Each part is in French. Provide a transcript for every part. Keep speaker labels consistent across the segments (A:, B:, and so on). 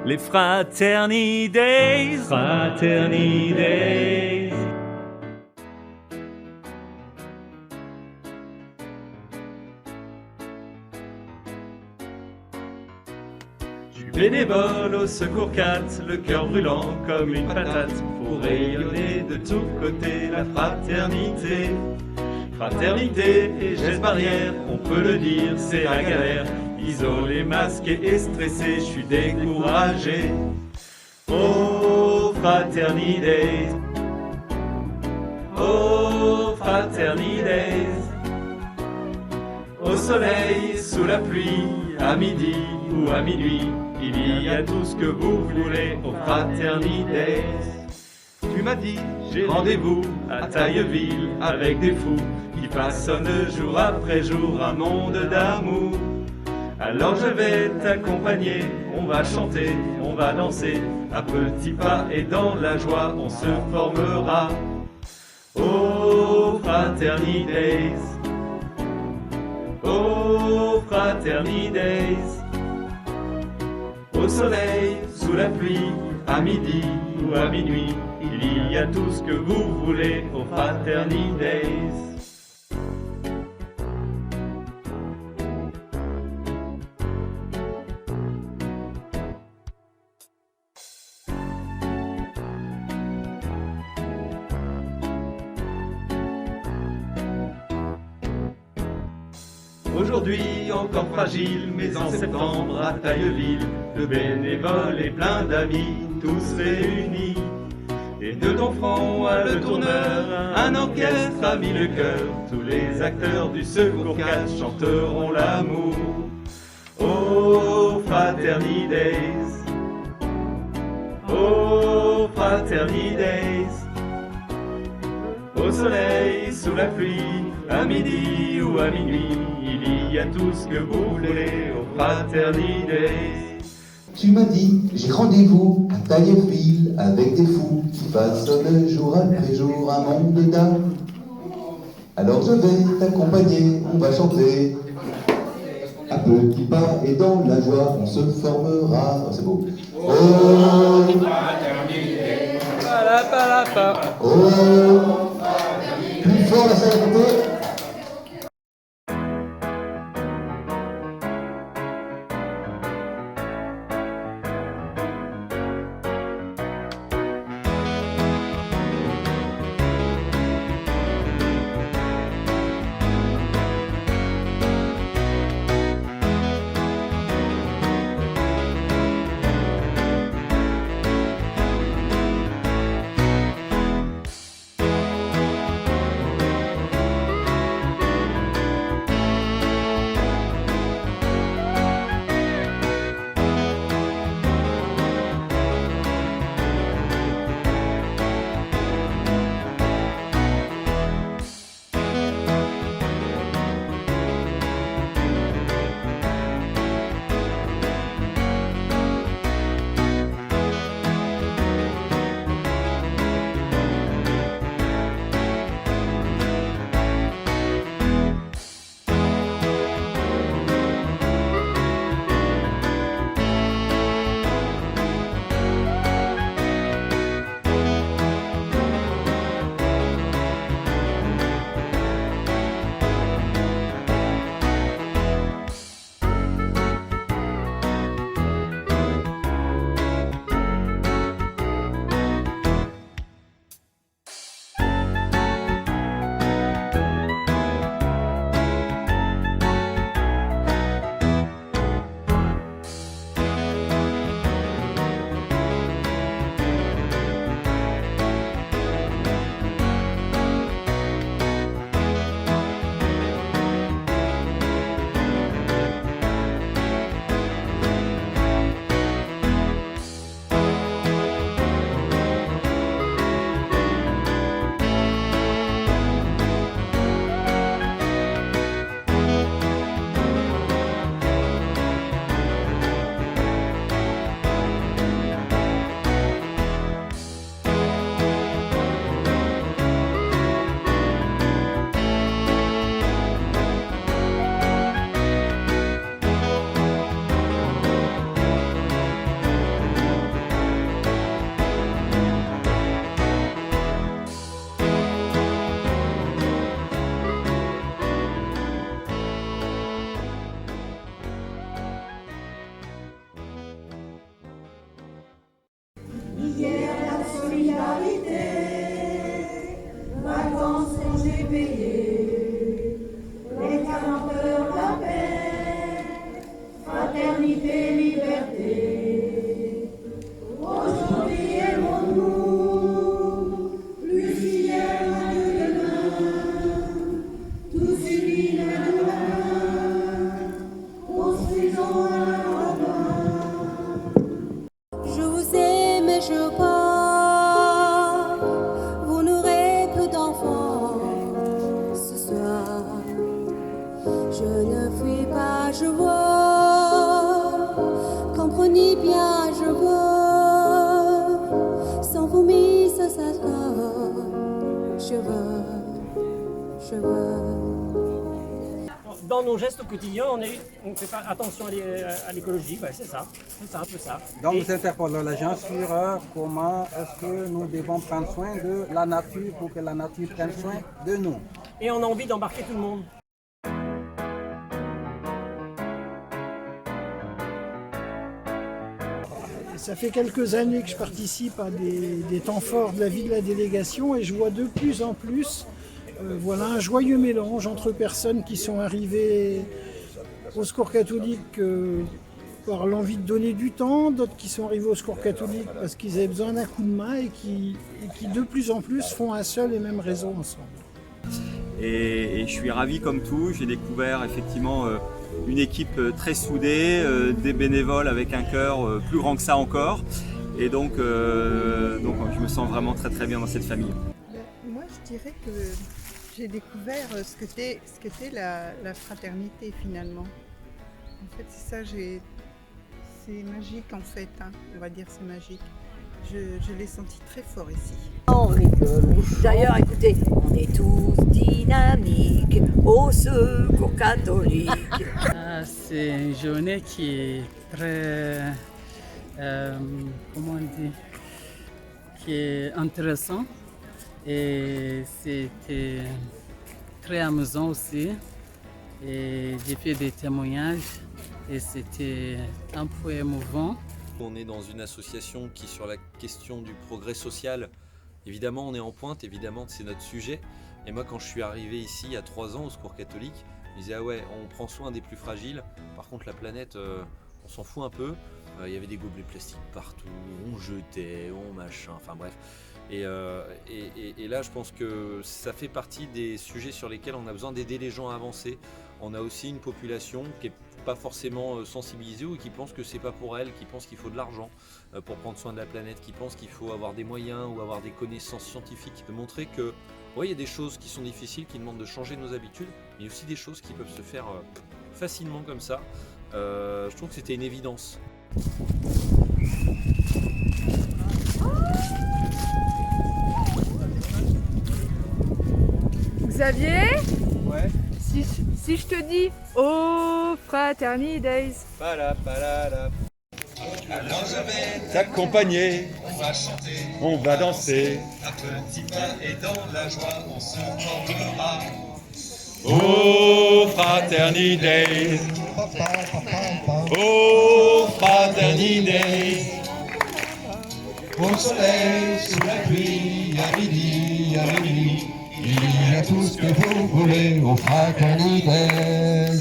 A: les Fraterni Days. Fraterni Days. Je suis bénévole au Secours 4, le cœur brûlant comme une patate, pour rayonner de tous côtés la fraternité. Fraternité et gestes barrières, on peut le dire, c'est la galère. Isolé, masqué et stressé, je suis découragé. Oh, Fraterni Days. Oh, Fraterni Days. Au soleil, sous la pluie, à midi ou à minuit, il y a tout ce que vous voulez au Fraterni Days. Tu m'as dit, j'ai rendez-vous à Tailleville avec des fous qui façonnent jour après jour un monde d'amour. Alors je vais t'accompagner, on va chanter, on va danser, à petits pas et dans la joie on se formera. Oh, Fraterni Days. Oh, Fraterni Days. Au soleil, sous la pluie, à midi ou à minuit, il y a tout ce que vous voulez au Fraterni Days. Aujourd'hui encore fragile, mais en septembre à Tailleville, le bénévole est plein d'amis, tous réunis. Et de ton front à le tourneur, un orchestre a mis le cœur. Tous les acteurs du Secours 4 chanteront l'amour. Oh, Fraterni Days. Oh, Fraterni Days. Au soleil, sous la pluie, à midi ou à minuit, il y a tout ce que vous voulez au Fraterni Days.
B: Tu m'as dit, j'ai rendez-vous à Tailleville avec des fous qui façonnent jour après jour un monde d'âme. Alors je vais t'accompagner, on va chanter. À petits pas et dans la joie, on se formera. Oh, c'est beau. Oh,
C: Fraternité.
B: oh, plus fort la saluté.
C: je veux, comprenez bien, je veux, sans vous mise ça je veux.
D: Dans nos gestes au quotidien, on ne fait pas attention à l'écologie, c'est ça, un peu ça.
E: Donc nous interpellons les gens sur comment est-ce que nous devons prendre soin de la nature pour que la nature prenne soin de nous.
D: Et on a envie d'embarquer tout le monde.
F: Ça fait quelques années que je participe à des temps forts de la vie de la délégation et je vois de plus en plus un joyeux mélange entre personnes qui sont arrivées au Secours catholique par l'envie de donner du temps, d'autres qui sont arrivés au Secours catholique parce qu'ils avaient besoin d'un coup de main et qui de plus en plus font un seul et même réseau ensemble.
G: Et je suis ravi comme tout, j'ai découvert effectivement une équipe très soudée, des bénévoles avec un cœur plus grand que ça encore. Et donc je me sens vraiment très très bien dans cette famille.
H: Moi je dirais que j'ai découvert ce que qu'était la fraternité finalement. En fait c'est ça, c'est magique en fait, hein. On va dire c'est magique. Je l'ai senti très fort ici.
I: On rigole. D'ailleurs, écoutez, on est tous dynamiques au Secours catholique.
J: C'est une journée qui est très, comment on dit, qui est intéressante et c'était très amusant aussi. Et j'ai fait des témoignages et c'était un peu émouvant.
K: On est dans une association qui, sur la question du progrès social, évidemment on est en pointe, évidemment c'est notre sujet. Et moi quand je suis arrivé ici il y a 3 ans au Secours catholique, je me disais ah ouais, on prend soin des plus fragiles, par contre la planète on s'en fout un peu. Il y avait des gobelets plastiques partout, on jetait, on machin, enfin bref. Et là je pense que ça fait partie des sujets sur lesquels on a besoin d'aider les gens à avancer. On a aussi une population qui est pas forcément sensibilisée ou qui pense que c'est pas pour elle, qui pense qu'il faut de l'argent pour prendre soin de la planète, qui pense qu'il faut avoir des moyens ou avoir des connaissances scientifiques. De montrer que il y a des choses qui sont difficiles, qui demandent de changer nos habitudes, mais il y a aussi des choses qui peuvent se faire facilement comme ça. Je trouve que c'était une évidence.
L: Xavier ?
A: Ouais.
L: Si je te dis Oh Fraternity Days.
A: Alors je vais t'accompagner, on va chanter, on va danser, un petit pas et dans la joie on se mordra. Oh Fraternity Days, oh Fraternity Days, au soleil, sous la pluie, à midi, il y a tout ce que vous voulez aux Fraternités.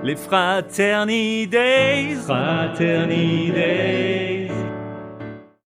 A: Les Fraternity Days, Fraternity Days.